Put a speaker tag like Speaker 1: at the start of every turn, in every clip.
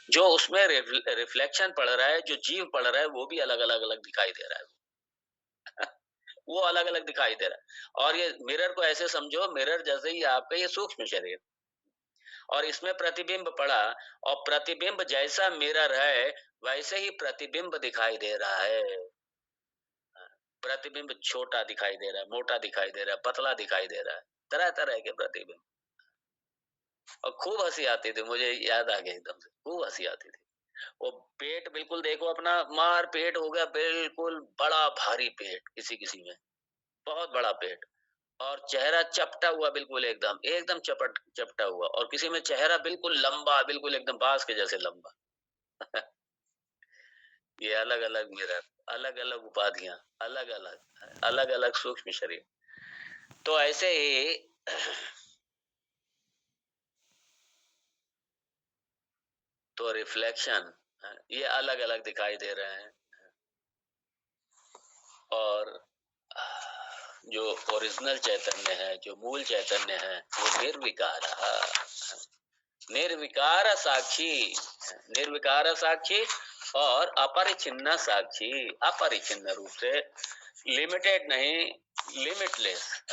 Speaker 1: जो उसमें रिफ्लेक्शन पड़ रहा है, जो जीव पड़ रहा है, वो भी अलग अलग अलग दिखाई दे रहा है। वो अलग अलग दिखाई दे रहा है। और ये मिरर को ऐसे समझो, मिरर जैसे ही आपका ये सूक्ष्म शरीर, और इसमें प्रतिबिंब पड़ा, और प्रतिबिंब जैसा मिरर है वैसे ही प्रतिबिंब दिखाई दे रहा है। प्रतिबिंब छोटा दिखाई दे रहा है, मोटा दिखाई दे रहा है, पतला दिखाई दे रहा है, तरह तरह के प्रतिबिंब। और खूब हंसी आती थी, मुझे याद आ गया एकदम से, खूब हंसी आती थी। वो पेट बिल्कुल देखो अपना, मार पेट हो गया बिल्कुल बड़ा भारी पेट, किसी किसी में बहुत बड़ा पेट, और चेहरा चपटा हुआ बिल्कुल, एकदम एकदम चपट चपटा हुआ, और किसी में चेहरा बिल्कुल लंबा, बिल्कुल एकदम बांस के जैसे लंबा। ये अलग अलग मिरर, अलग अलग उपाधियां, अलग अलग अलग अलग सूक्ष्म शरीर। तो ऐसे ही तो रिफ्लेक्शन ये अलग अलग दिखाई दे रहे हैं। और जो ओरिजिनल चैतन्य है, जो मूल चैतन्य है, वो निर्विकार, निर्विकार साक्षी, निर्विकार साक्षी और अपरिचिन्न साक्षी, अपरिचिन्न रूप से, लिमिटेड नहीं, लिमिटलेस,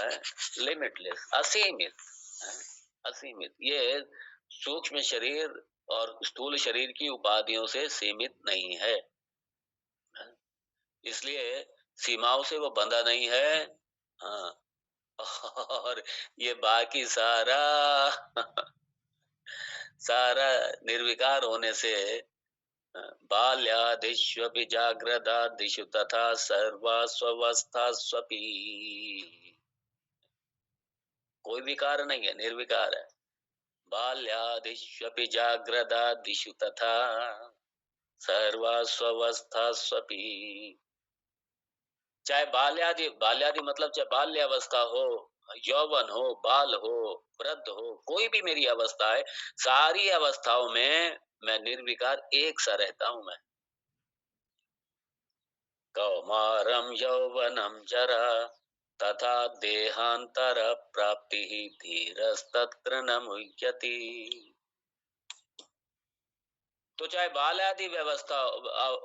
Speaker 1: लिमिटलेस, असीमित, असीमित। ये सूक्ष्म शरीर और स्थूल शरीर की उपाधियों से सीमित नहीं है, इसलिए सीमाओं से वो बंधा नहीं है। हाँ, और ये बाकी सारा सारा निर्विकार होने से, बाल्यादिष्वपि जाग्रदादिषु तथा सर्वास्वस्थास्वपि, कोई विकार नहीं है, निर्विकार है। बाल्यादिष्वपि जाग्रदादिषु तथा सर्वास्वस्थास्वपि, चाहे बाल्यादि, बाल्यादि मतलब चाहे बाल्यावस्था हो, यौवन हो, बाल हो, वृद्ध हो, कोई भी मेरी अवस्था है, सारी अवस्थाओं में मैं निर्विकार एक सा रहता हूं मैं। कौमारम यौवनम जरा तथा देहांतर प्राप्ति धीरस्तत्र न मुह्यति। तो चाहे बाल्यादि व्यवस्था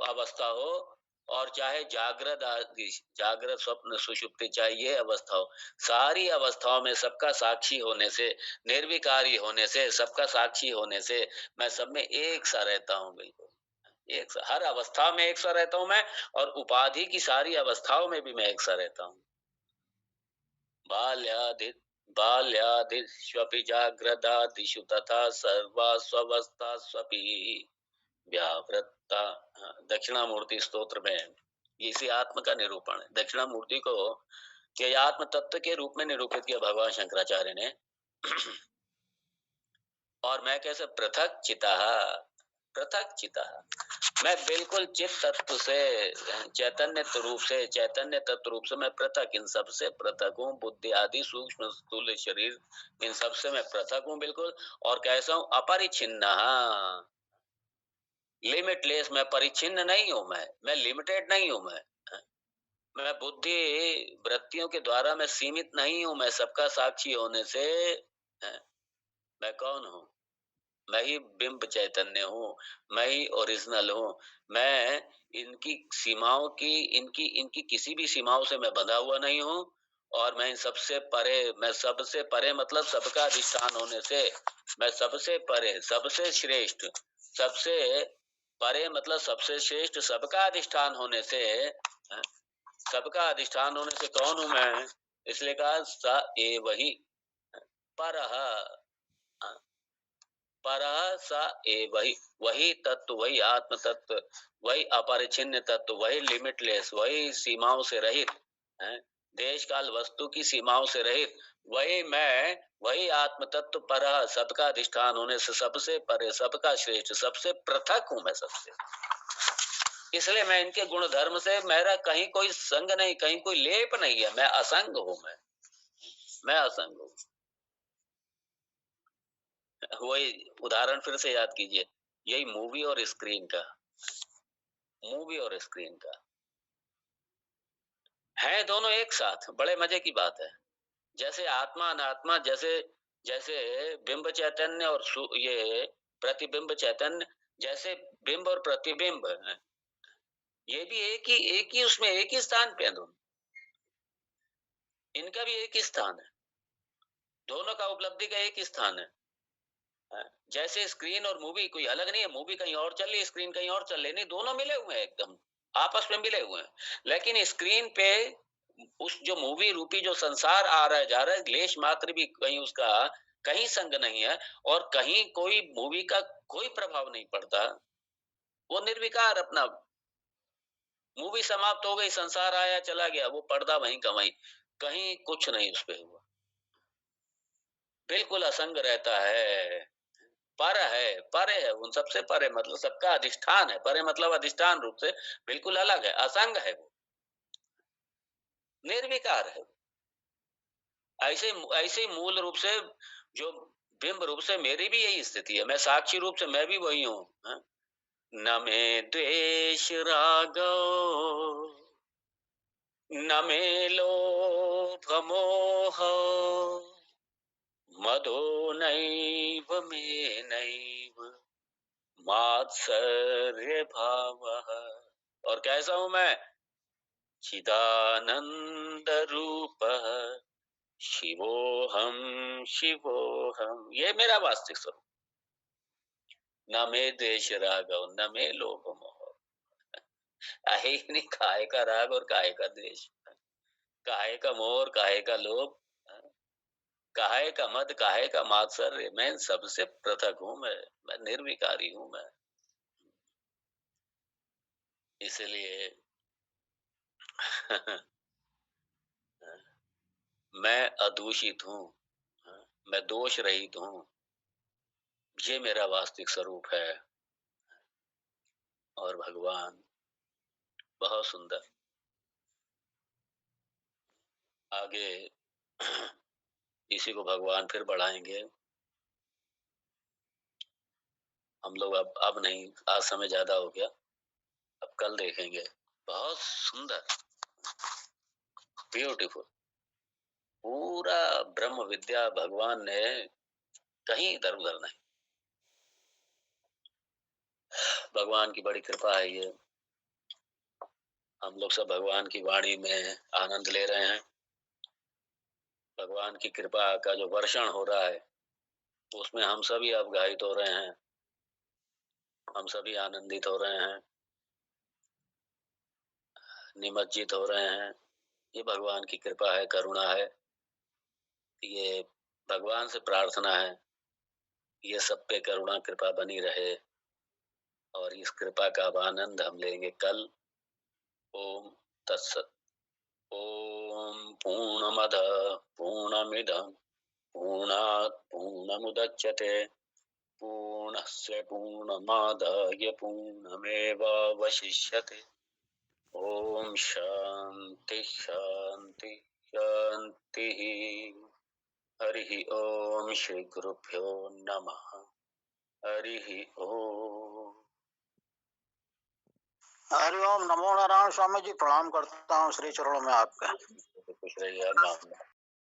Speaker 1: अवस्था हो, और चाहे जागृत आदि, जागृत स्वप्न सुषुप्ति, चाहे ये अवस्था हो, सारी अवस्थाओं में सबका साक्षी होने से, निर्विकारी होने से, सबका साक्षी होने से मैं सब में एक सा रहता हूँ, बिल्कुल एक सा, हर अवस्था में एक सा रहता हूँ मैं, और उपाधि की सारी अवस्थाओं में भी मैं एक सा रहता हूँ। बाल्यादि, बाल्यादिष्वपि जाग्रदादिषु तथा सर्वास्वस्थास्वपि व्यावृत्ता। दक्षिणामूर्ति स्तोत्र में इसी आत्म का निरूपण है। दक्षिणामूर्ति को के आत्म तत्व के रूप में निरूपित किया भगवान शंकराचार्य ने। और मैं कैसे पृथक चिता, पृथक चिता, मैं बिल्कुल चित तत्व से, चैतन्य रूप से, चैतन्य तत्व रूप से मैं पृथक, इन सब से पृथक हूँ। बुद्धि आदि सूक्ष्म स्थूल शरीर, इन सब से मैं पृथक हूँ बिल्कुल। और कैसा हूँ? अपरिछिन्न, लिमिटलेस, मैं परिचिन्न नहीं हूं, मैं लिमिटेड नहीं हूं, मैं बुद्धि वृत्तियों के द्वारा मैं सीमित नहीं हूं, मैं सबका साक्षी होने से मैं कौन हूं? मैं ही बिंब चैतन्य हूँ, मैं ही ओरिजिनल हूँ। मैं इनकी सीमाओं की, इनकी इनकी किसी भी सीमाओं से मैं बंधा हुआ नहीं हूँ। और मैं इन सबसे परे, मैं सबसे परे मतलब सबका अधिष्ठान होने से, मैं सबसे परे, सबसे श्रेष्ठ, सबसे परे मतलब सबसे श्रेष्ठ, सबका अधिष्ठान होने से, सबका अधिष्ठान होने से कौन हूँ मैं? इसलिए कहा स एव ही परः, परः स एव ही, वही तत्व, वही आत्म तत्व, वही अपरिछिन्न तत्व, वही लिमिटलेस, वही सीमाओं से रहित, देश काल वस्तु की सीमाओं से रहित, वही मैं, वही आत्म तत्व परः, सबका अधिष्ठान होने से सबसे परे, सबका श्रेष्ठ, सबसे पृथक हूं मैं सबसे। इसलिए मैं इनके गुण धर्म से, मेरा कहीं कोई संग नहीं, कहीं कोई लेप नहीं है, मैं असंग हूं, मैं असंग हूं। वही उदाहरण फिर से याद कीजिए, यही मूवी और स्क्रीन का, मूवी और स्क्रीन का है, दोनों एक साथ, बड़े मजे की बात है। जैसे आत्मा अनात्मा, जैसे जैसे बिंब चैतन्य और ये प्रतिबिंब चैतन्य, जैसे बिंब और प्रतिबिंब है, ये भी एक ही उसमें एक ही स्थान पे है दोनों, इनका भी एक ही स्थान है, दोनों का उपलब्धि का एक ही स्थान है। जैसे स्क्रीन और मूवी कोई अलग नहीं है, मूवी कहीं और चल रही है, स्क्रीन कहीं और चल रही, नहीं दोनों मिले हुए हैं, एकदम आपस में मिले हुए हैं। लेकिन स्क्रीन पे उस जो मूवी रूपी जो संसार आ रहा है जा रहा है, लेश मात्र भी कहीं उसका कहीं संग नहीं है, और कहीं कोई मूवी का कोई प्रभाव नहीं पड़ता, वो निर्विकार अपना, मूवी समाप्त हो गई, संसार आया चला गया, वो पर्दा वहीं का वहीं, कहीं कुछ नहीं उस पे हुआ, बिल्कुल असंग रहता है। परे है, उन सबसे परे, मतलब सबका अधिष्ठान है, परे मतलब अधिष्ठान रूप से बिल्कुल अलग है, असंग है वो, निर्विकार है। ऐसे ऐसे ही मूल रूप से जो बिंब रूप से मेरी भी यही स्थिति है, मैं साक्षी रूप से मैं भी वही हूँ। न में द्वेष रागो, न में लोभ मोह, मदो नैव मे नैव मात्सर्य भावः। और कैसा हूं मैं? चिदानंद रूपः शिवोहम शिवोहम, ये मेरा वास्तविक स्वरूप। न में द्वेष राग और न में लोभ मोह, आहे ही नहीं, काहे का राग और काहे का द्वेष, काहे का मोह और काहे का लोभ, काहे का मद, काहे का मात्सर्य, मैं इन सबसे पृथक हूं, मैं निर्विकारी हूं मैं। इसलिए मैं अदूषित हूँ, मैं दोष रहित हूँ, ये मेरा वास्तविक स्वरूप है। और भगवान बहुत सुंदर आगे इसी को भगवान फिर बढ़ाएंगे हम लोग। अब नहीं, आज समय ज्यादा हो गया, अब कल देखेंगे। बहुत सुंदर, ब्यूटीफुल, पूरा ब्रह्म विद्या भगवान ने कहीं इधर उधर नहीं, भगवान की बड़ी कृपा है ये। हम लोग सब भगवान की वाणी में आनंद ले रहे हैं, भगवान की कृपा का जो वर्षण हो रहा है उसमें हम सभी अवगाहित हो रहे हैं, हम सभी आनंदित हो रहे हैं, निमज्जित हो रहे हैं। ये भगवान की कृपा है, करुणा है, ये भगवान से प्रार्थना है, ये सब पे करुणा कृपा बनी रहे, और इस कृपा का अब आनंद हम लेंगे कल। ओम तत्सत। ओम पूर्णमद पूर्णमिदं पूर्णात् पूर्णमुदच्यते पूर्णस्य पूर्णमादाय पूर्णमेवावशिष्यते। ओम शांति शांति शांति। हरि ओम श्री गुरुभ्यो नमः। हरि ओम।
Speaker 2: हरिओम। नमो नारायण। स्वामी जी प्रणाम करता हूँ श्री चरणों में आपका।
Speaker 1: खुश रहिए। नाम